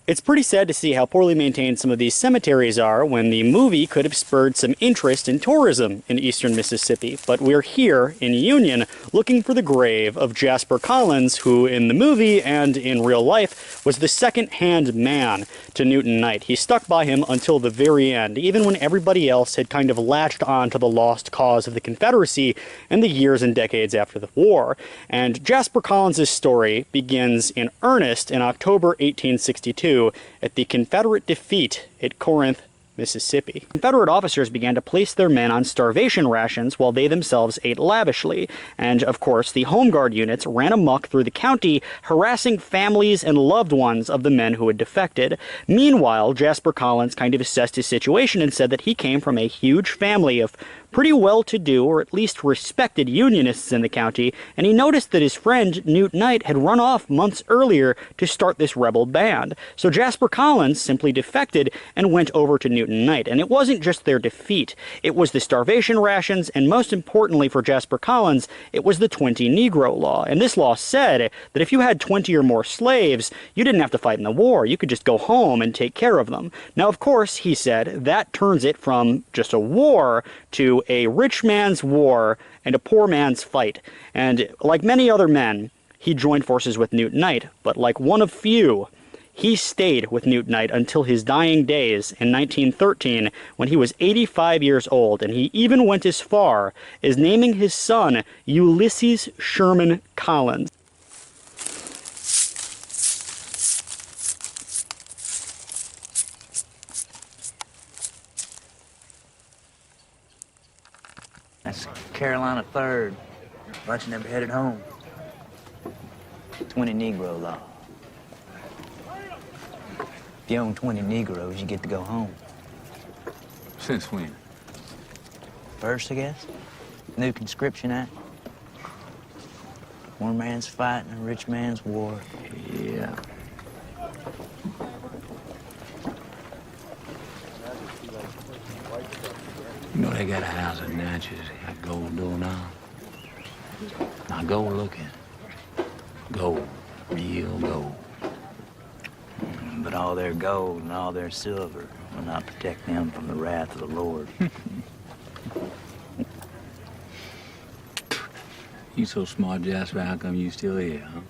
It's pretty sad to see how poorly maintained some of these cemeteries are when the movie could have spurred some interest in tourism in eastern Mississippi. But we're here in Union looking for the grave of Jasper Collins, who in the movie and in real life was the second-hand man to Newt and Knight. He stuck by him until the very end, even when everybody else had kind of latched on to the lost cause of the Confederacy in the years and decades after the war. And Jasper Collins' story begins in earnest in October 1862 at the Confederate defeat at Corinth, Mississippi. Confederate officers began to place their men on starvation rations while they themselves ate lavishly. And, of course, the Home Guard units ran amok through the county, harassing families and loved ones of the men who had defected. Meanwhile, Jasper Collins kind of assessed his situation and said that he came from a huge family of pretty well-to-do, or at least respected, Unionists in the county, and he noticed that his friend, Newt Knight, had run off months earlier to start this rebel band. So Jasper Collins simply defected and went over to Newt and Knight. And it wasn't just their defeat. It was the starvation rations, and most importantly for Jasper Collins, it was the 20 Negro law. And this law said that if you had 20 or more slaves, you didn't have to fight in the war. You could just go home and take care of them. Now, of course, he said, that turns it from just a war to a rich man's war and a poor man's fight. And like many other men, he joined forces with Newt Knight, but like one of few, he stayed with Newt Knight until his dying days in 1913 when he was 85 years old, and he even went as far as naming his son Ulysses Sherman Collins. That's Carolina 3rd. Bunch of them headed home. 20 Negro law. If you own 20 Negroes, you get to go home. Since when? First, I guess. New Conscription Act. One man's fight and a rich man's war. Yeah. You know they got a house at Natchez, got gold door now. Now go looking. Gold, real gold. But all their gold and all their silver will not protect them from the wrath of the Lord. You so smart, Jasper, how come you still here, huh?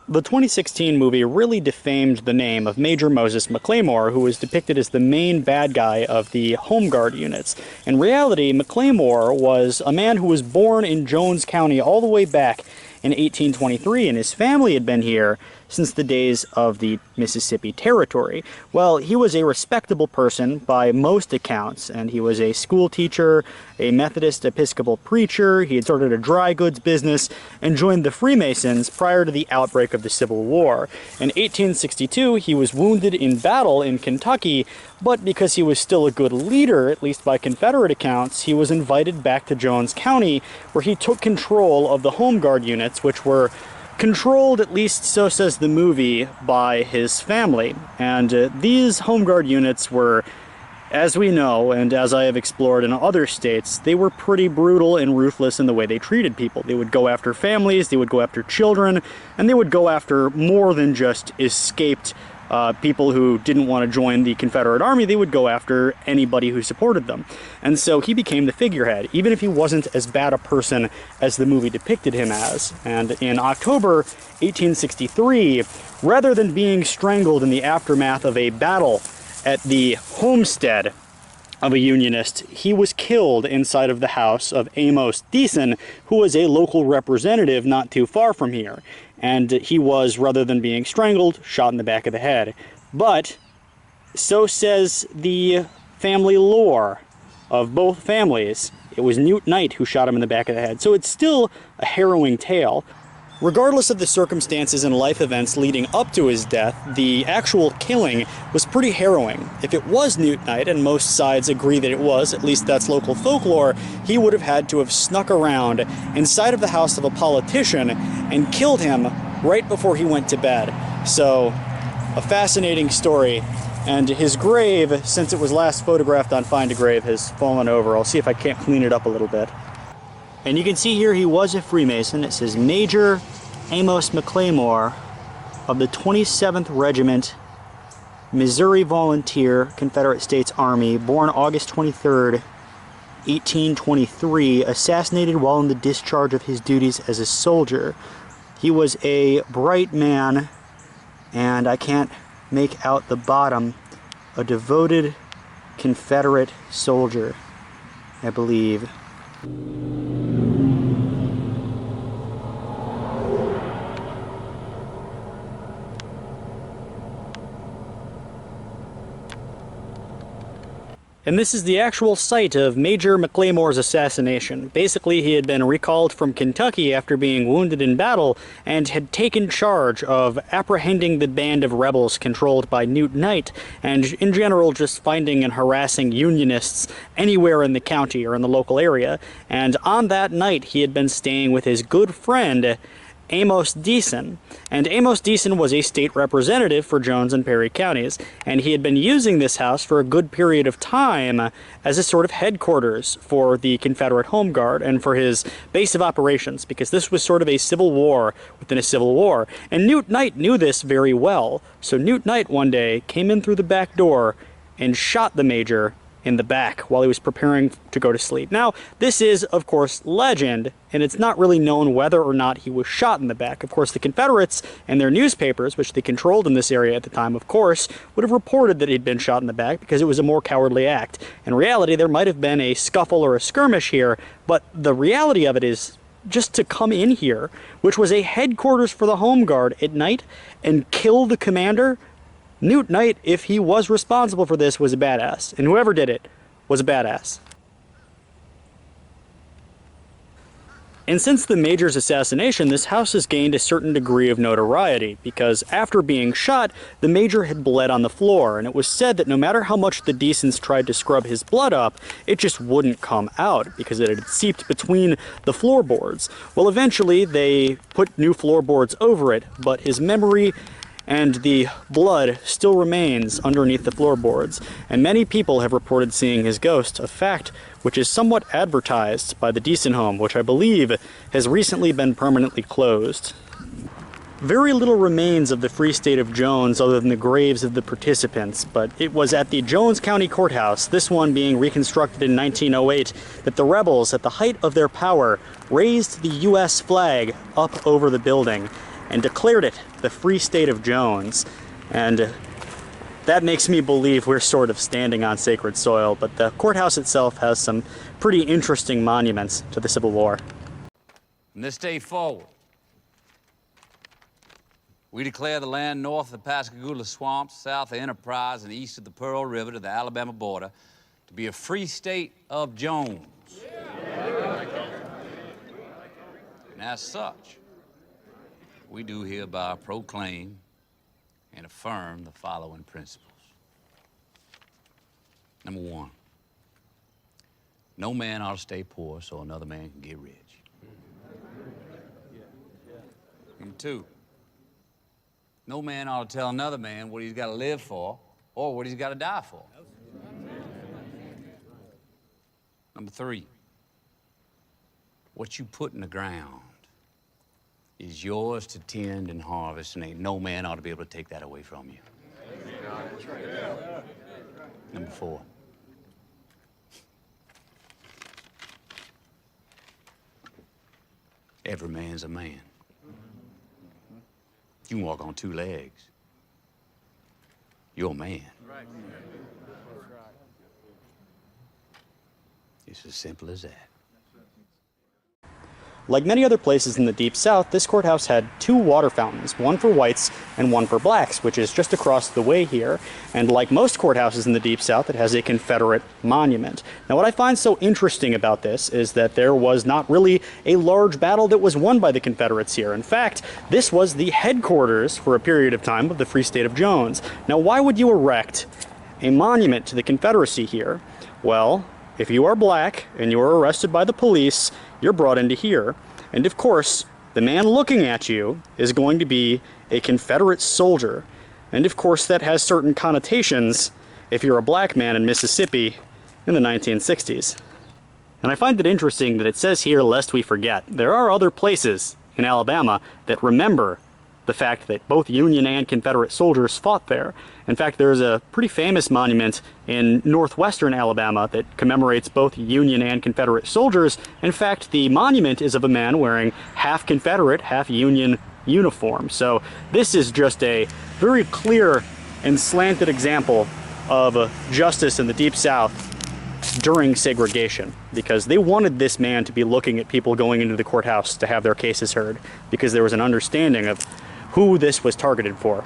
The 2016 movie really defamed the name of Major Moses McLemore, who was depicted as the main bad guy of the Home Guard units. In reality, McLemore was a man who was born in Jones County all the way back in 1823, and his family had been here since the days of the Mississippi Territory. Well, he was a respectable person by most accounts, and he was a school teacher, a Methodist Episcopal preacher. He had started a dry goods business and joined the Freemasons prior to the outbreak of the Civil War. In 1862, he was wounded in battle in Kentucky, but because he was still a good leader, at least by Confederate accounts, he was invited back to Jones County, where he took control of the Home Guard units, which were controlled, at least so says the movie, by his family. And these Home Guard units were, as we know, and as I have explored in other states, they were pretty brutal and ruthless in the way they treated people. They would go after families, they would go after children, and they would go after more than just escaped people who didn't want to join the Confederate Army. They would go after anybody who supported them. And so he became the figurehead, even if he wasn't as bad a person as the movie depicted him as. And in October 1863, rather than being strangled in the aftermath of a battle at the homestead of a Unionist, he was killed inside of the house of Amos Deason, who was a local representative not too far from here. And he was, rather than being strangled, shot in the back of the head. But so says the family lore of both families. It was Newt Knight who shot him in the back of the head. So it's still a harrowing tale. Regardless of the circumstances and life events leading up to his death, the actual killing was pretty harrowing. If it was Newt Knight, and most sides agree that it was, at least that's local folklore, he would have had to have snuck around inside of the house of a politician and killed him right before he went to bed. So, a fascinating story And his grave, since it was last photographed on Find a Grave, has fallen over. I'll see if I can't clean it up a little bit. And you can see here he was a Freemason. It says Major Amos McLemore of the 27th Regiment, Missouri Volunteer, Confederate States Army, born August 23rd, 1823, assassinated while in the discharge of his duties as a soldier. He was a bright man, and I can't make out the bottom, a devoted Confederate soldier, I believe. And this is the actual site of Major McLemore's assassination. Basically, he had been recalled from Kentucky after being wounded in battle and had taken charge of apprehending the band of rebels controlled by Newt, and in general just finding and harassing Unionists anywhere in the county or in the local area. And on that night, he had been staying with his good friend, Amos Deason. And Amos Deason was a state representative for Jones and Perry counties, and he had been using this house for a good period of time as a sort of headquarters for the Confederate Home Guard and for his base of operations, because this was sort of a civil war within a civil war. And Newt knew this very well, so Newt one day came in through the back door and shot the major in the back while he was preparing to go to sleep. Now, this is, of course, legend, and it's not really known whether or not he was shot in the back. Of course, the Confederates and their newspapers, which they controlled in this area at the time, of course, would have reported that he'd been shot in the back because it was a more cowardly act. In reality, there might have been a scuffle or a skirmish here, but the reality of it is just to come in here, which was a headquarters for the Home Guard at night, and kill the commander. Newt, if he was responsible for this, was a badass. And whoever did it was a badass. And since the Major's assassination, this house has gained a certain degree of notoriety, because after being shot, the Major had bled on the floor, and it was said that no matter how much the Deasons tried to scrub his blood up, it just wouldn't come out, because it had seeped between the floorboards. Well, eventually, they put new floorboards over it, but his memory and the blood still remains underneath the floorboards, and many people have reported seeing his ghost, a fact which is somewhat advertised by the Deason home, which I believe has recently been permanently closed. Very little remains of the Free State of Jones other than the graves of the participants, but it was at the Jones County Courthouse, this one being reconstructed in 1908, that the rebels, at the height of their power, raised the U.S. flag up over the building and declared it the Free State of Jones. And that makes me believe we're sort of standing on sacred soil, but the courthouse itself has some pretty interesting monuments to the Civil War. From this day forward, we declare the land north of the Pascagoula Swamps, south of Enterprise, and east of the Pearl River to the Alabama border to be a free state of Jones. And as such, we do hereby proclaim and affirm the following principles. Number one, no man ought to stay poor so another man can get rich. Number two, no man ought to tell another man what he's got to live for or what he's got to die for. Number three, what you put in the ground is yours to tend and harvest, and ain't no man ought to be able to take that away from you. Number four, every man's a man. You can walk on two legs. You're a man. It's as simple as that. Like many other places in the Deep South, this courthouse had two water fountains, one for whites and one for blacks, which is just across the way here. And like most courthouses in the Deep South, it has a Confederate monument. Now, what I find so interesting about this is that there was not really a large battle that was won by the Confederates here. In fact, this was the headquarters for a period of time of the Free State of Jones. Now, why would you erect a monument to the Confederacy here? Well, if you are black and you are arrested by the police, you're brought into here. And of course, the man looking at you is going to be a Confederate soldier. And of course that has certain connotations if you're a black man in Mississippi in the 1960s. And I find it interesting that it says here, lest we forget, there are other places in Alabama that remember the fact that both Union and Confederate soldiers fought there. In fact, there's a pretty famous monument in northwestern Alabama that commemorates both Union and Confederate soldiers. In fact, the monument is of a man wearing half Confederate, half Union uniform. So this is just a very clear and slanted example of justice in the Deep South during segregation, because they wanted this man to be looking at people going into the courthouse to have their cases heard, because there was an understanding of who this was targeted for.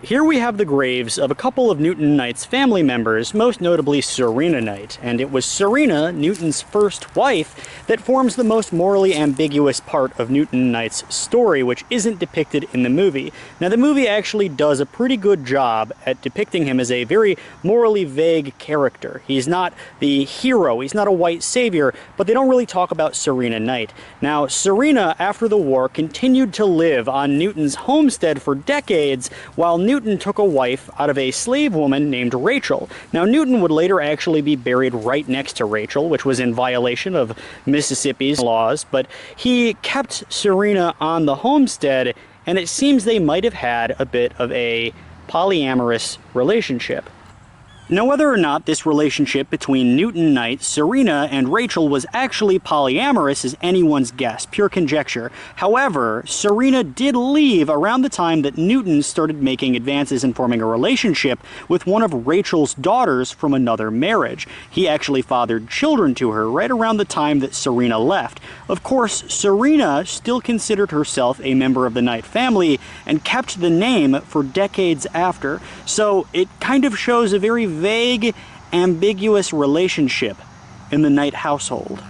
Here we have the graves of a couple of Newton Knight's family members, most notably Serena Knight, and it was Serena, Newton's first wife, that forms the most morally ambiguous part of Newton Knight's story, which isn't depicted in the movie. Now, the movie actually does a pretty good job at depicting him as a very morally vague character. He's not the hero, he's not a white savior, but they don't really talk about Serena Knight. Now, Serena, after the war, continued to live on Newton's homestead for decades, while Newton took a wife out of a slave woman named Rachel. Now, Newton would later actually be buried right next to Rachel, which was in violation of Mississippi's laws, but he kept Serena on the homestead, and it seems they might have had a bit of a polyamorous relationship. Now, whether or not this relationship between Newton Knight, Serena, and Rachel was actually polyamorous is anyone's guess, pure conjecture. However, Serena did leave around the time that Newton started making advances in forming a relationship with one of Rachel's daughters from another marriage. He actually fathered children to her right around the time that Serena left. Of course, Serena still considered herself a member of the Knight family and kept the name for decades after, so it kind of shows a very vague, ambiguous relationship in the Knight household.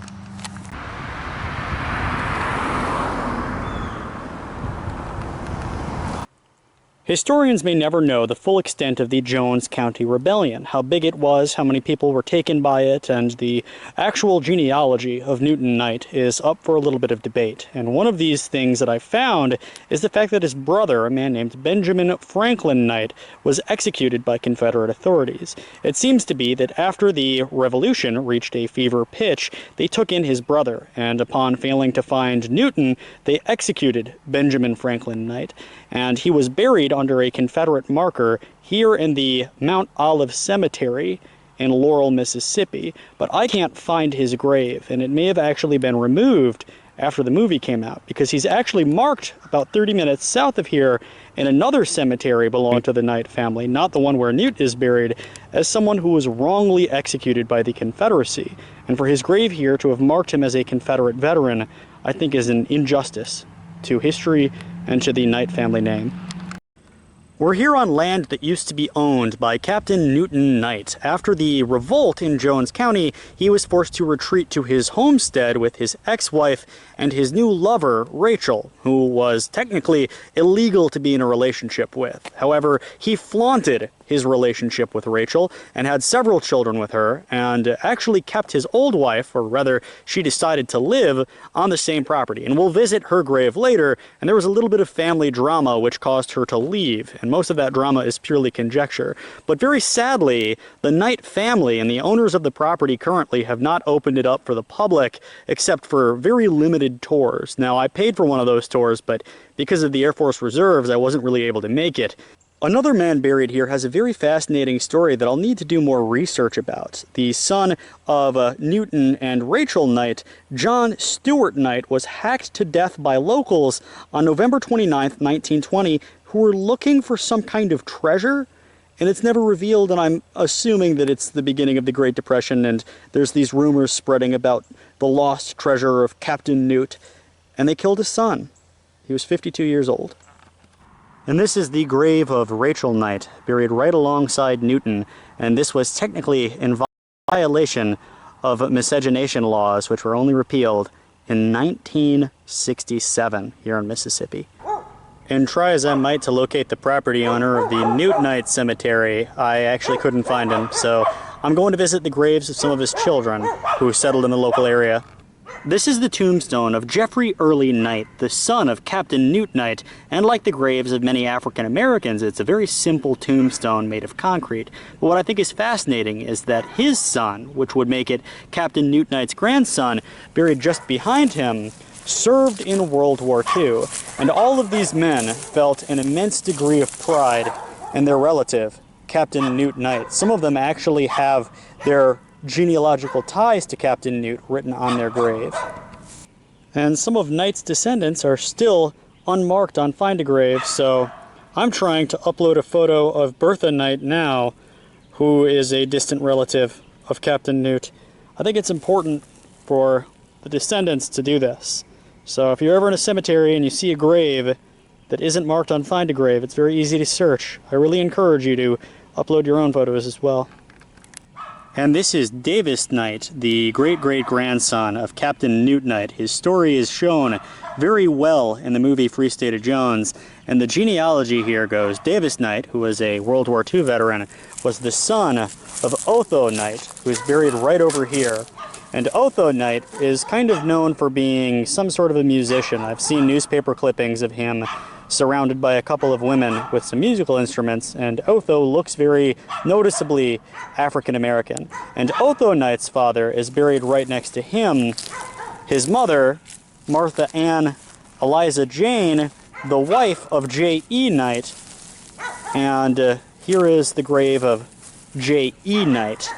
Historians may never know the full extent of the Jones County Rebellion, how big it was, how many people were taken by it, and the actual genealogy of Newton Knight is up for a little bit of debate. And one of these things that I found is the fact that his brother, a man named Benjamin Franklin Knight, was executed by Confederate authorities. It seems to be that after the Revolution reached a fever pitch, they took in his brother, and upon failing to find Newton, they executed Benjamin Franklin Knight, and he was buried under a Confederate marker here in the Mount Olive Cemetery in Laurel, Mississippi, but I can't find his grave, and it may have actually been removed after the movie came out, because he's actually marked about 30 minutes south of here in another cemetery belonging to the Knight family, not the one where Newt is buried, as someone who was wrongly executed by the Confederacy. And for his grave here to have marked him as a Confederate veteran, I think is an injustice to history and to the Knight family name. We're here on land that used to be owned by Captain Newton Knight. After the revolt in Jones County, he was forced to retreat to his homestead with his ex-wife and his new lover, Rachel, who was technically illegal to be in a relationship with. However, he flaunted his relationship with Rachel and had several children with her, and actually kept his old wife, or rather, she decided to live on the same property. And we'll visit her grave later, and there was a little bit of family drama which caused her to leave, and most of that drama is purely conjecture. But very sadly, the Knight family and the owners of the property currently have not opened it up for the public, except for very limited tours. Now, I paid for one of those tours, but because of the Air Force Reserves, I wasn't really able to make it. Another man buried here has a very fascinating story that I'll need to do more research about. The son of Newton and Rachel Knight, John Stuart Knight, was hacked to death by locals on November 29th, 1920, who were looking for some kind of treasure, and it's never revealed, and I'm assuming that it's the beginning of the Great Depression, and there's these rumors spreading about the lost treasure of Captain Newt, and they killed his son. He was 52 years old. And this is the grave of Rachel Knight, buried right alongside Newton, and this was technically in violation of miscegenation laws, which were only repealed in 1967 here in Mississippi. And try as I might to locate the property owner of the Newt Knight Cemetery, I actually couldn't find him, so I'm going to visit the graves of some of his children who settled in the local area. This is the tombstone of Jeffrey Early Knight, the son of Captain Newt Knight, and like the graves of many African Americans, it's a very simple tombstone made of concrete. But what I think is fascinating is that his son, which would make it Captain Newt Knight's grandson, buried just behind him, served in World War II. And all of these men felt an immense degree of pride in their relative, Captain Newt Knight. Some of them actually have their genealogical ties to Captain Newt written on their grave. And some of Knight's descendants are still unmarked on Find-A-Grave, so I'm trying to upload a photo of Bertha Knight now, who is a distant relative of Captain Newt. I think it's important for the descendants to do this. So if you're ever in a cemetery and you see a grave that isn't marked on Find-A-Grave, it's very easy to search. I really encourage you to upload your own photos as well. And this is Davis Knight, the great-great-grandson of Captain Newt Knight. His story is shown very well in the movie Free State of Jones, and the genealogy here goes, Davis Knight, who was a World War II veteran, was the son of Otho Knight, who is buried right over here. And Otho Knight is kind of known for being some sort of a musician. I've seen newspaper clippings of him surrounded by a couple of women with some musical instruments, and Otho looks very noticeably African American. And Otho Knight's father is buried right next to him. His mother, Martha Ann Eliza Jane, the wife of J.E. Knight. And here is the grave of J.E. Knight.